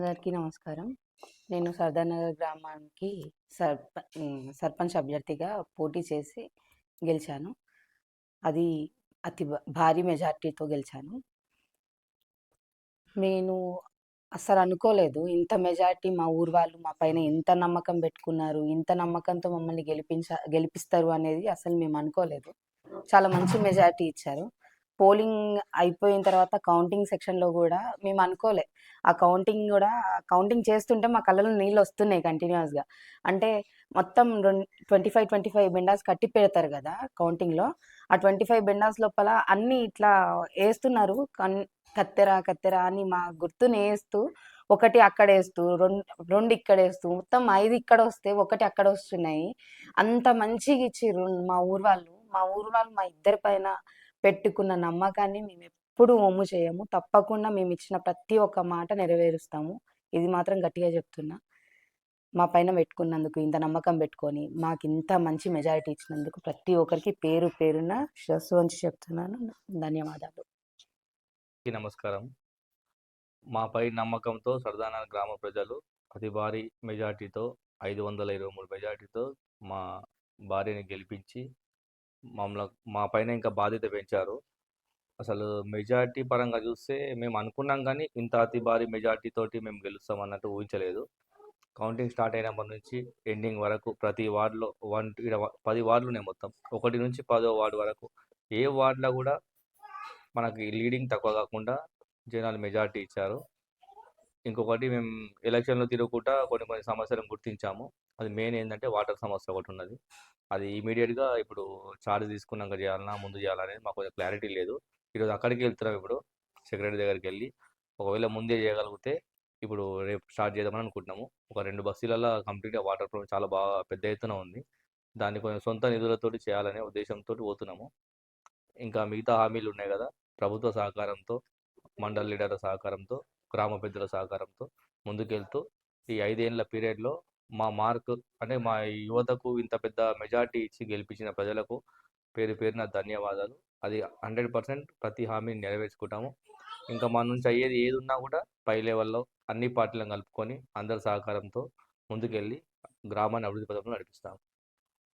అందరికీ నమస్కారం. నేను సర్దార్‌నగర్ గ్రామానికి సర్పంచ్ అభ్యర్థిగా పోటీ చేసి గెలిచాను. అది భారీ మెజార్టీతో గెలిచాను. నేను అస్సలనుకోలేదు. ఇంత మెజారిటీ మా ఊరు వాళ్ళు మా పైన ఇంత నమ్మకం పెట్టుకున్నారు. ఇంత నమ్మకంతో మమ్మల్ని గెలిపిస్తారు అనేది అసలు మేము అనుకోలేదు. చాలా మంచి మెజారిటీ ఇచ్చారు. పోలింగ్ అయిపోయిన తర్వాత కౌంటింగ్ సెక్షన్‌లో గూడా మేము అనుకోలే. ఆ కౌంటింగ్ చేస్తుంటే మా కళ్ళలో నీళ్ళొస్తున్నాయి కంటిన్యూయస్‌గా. అంటే మొత్తం 25, 25 బెండాస్ కట్టి పెడతారు గదా! కౌంటింగ్‌లో. ఆ 25 బెండాస్ లోపల అన్నీ ఇట్లా ఏస్తున్నారు. కత్తెర, కత్తెర అని మా గుర్తునేస్తూ, ఒకటి అక్కడేస్తూ, 2 ఇక్కడేస్తూ, మొత్తం 5 ఇక్కడొస్తే, ఒకటి అక్కడొస్తున్నాయి. అంత మంచిగిచ్చిర్రు మా ఊరు వాళ్ళు మా ఇద్దరి పైన పెట్టుకున్న నమ్మకాన్ని మేమెప్పుడు వమ్ము చేయము. తప్పకుండా మేమిచ్చిన ప్రతి ఒక్క మాట నెరవేరుస్తాము. ఇది మాత్రం గట్టిగా చెప్తున్నా. మా పైన పెట్టుకున్నందుకు, ఇంత నమ్మకం పెట్టుకొని, మాకింత మంచి మెజారిటీ ఇచ్చినందుకు ప్రతి ఒక్కరికి పేరు పేరున శిరస్సు వంచి చెప్తున్నాను. ధన్యవాదాలు. నమస్కారం. మాపై నమ్మకంతో సర్దానా గ్రామ ప్రజలు అతి భారీ మెజార్టీతో 523 మెజార్టీతో మా భార్యని గెలిపించి మా పైన ఇంకా బాధ్యత పెంచారు. అసలు మెజార్టీ పరంగా చూస్తే మేము అనుకున్నాం కానీ ఇంత అతి భారీ మెజార్టీ తోటి మేము గెలుస్తాం అన్నట్టు ఊహించలేదు. కౌంటింగ్ స్టార్ట్ అయినప్పటి నుంచి ఎండింగ్ వరకు ప్రతి వార్డులో 10 వార్డులు ఉన్నాయి మొత్తం. 1 నుంచి 10వ వార్డు వరకు ఏ వార్డులో కూడా మనకి లీడింగ్ తక్కువ కాకుండా జనాలు మెజార్టీ ఇచ్చారు. ఇంకొకటి మేము ఎలక్షన్‌లో తిరుగుకుంటా కొన్ని కొన్ని సమస్యలను గుర్తించాము. అది మెయిన్ ఏందంటే వాటర్ సమస్య ఒకటున్నది. అది ఇమ్మీడియేట్‌గా ఇప్పుడు చార్జ్ తీసుకున్నాక చేయాలనా, ముందు చేయాలా అనేది మాకు కొంచెం క్లారిటీ లేదు. ఈరోజు అక్కడికే వెళ్తున్నాం ఇప్పుడు సెక్రటరీ దగ్గరికెళ్ళి. ఒకవేళ ముందే చేయగలిగితే ఇప్పుడు రేపు స్టార్ట్ చేద్దామని అనుకుంటున్నాము. ఒక 2 బస్తీలలో కంప్లీట్‌గా వాటర్ ప్రాబ్లమ్ చాలా బాగా పెద్ద ఎత్తున ఉంది. దాన్ని కొంచెం సొంత నిధులతోటి చేయాలనే ఉద్దేశంతోటి పోతున్నాము. ఇంకా మిగతా హామీలు ఉన్నాయి కదా! ప్రభుత్వ సహకారంతో, మండల లీడర్ల సహకారంతో, గ్రామ పెద్దల సహకారంతో ముందుకెళ్తూ ఈ 5 ఏళ్ల పీరియడ్‌లో మా మార్క్ అంటే మా యువతకు ఇంత పెద్ద మెజార్టీ ఇచ్చి గెలిపించిన ప్రజలకు పేరు పేరున ధన్యవాదాలు. అది 100% ప్రతి హామీని నెరవేర్చుకుంటాము. ఇంకా మా నుంచి అయ్యేది ఏదున్నా కూడా పై లెవెల్‌లో అన్ని పార్టీలను కలుపుకొని అందరి సహకారంతో ముందుకెళ్ళి గ్రామాన్ని అభివృద్ధి పథంలో నడిపిస్తాము.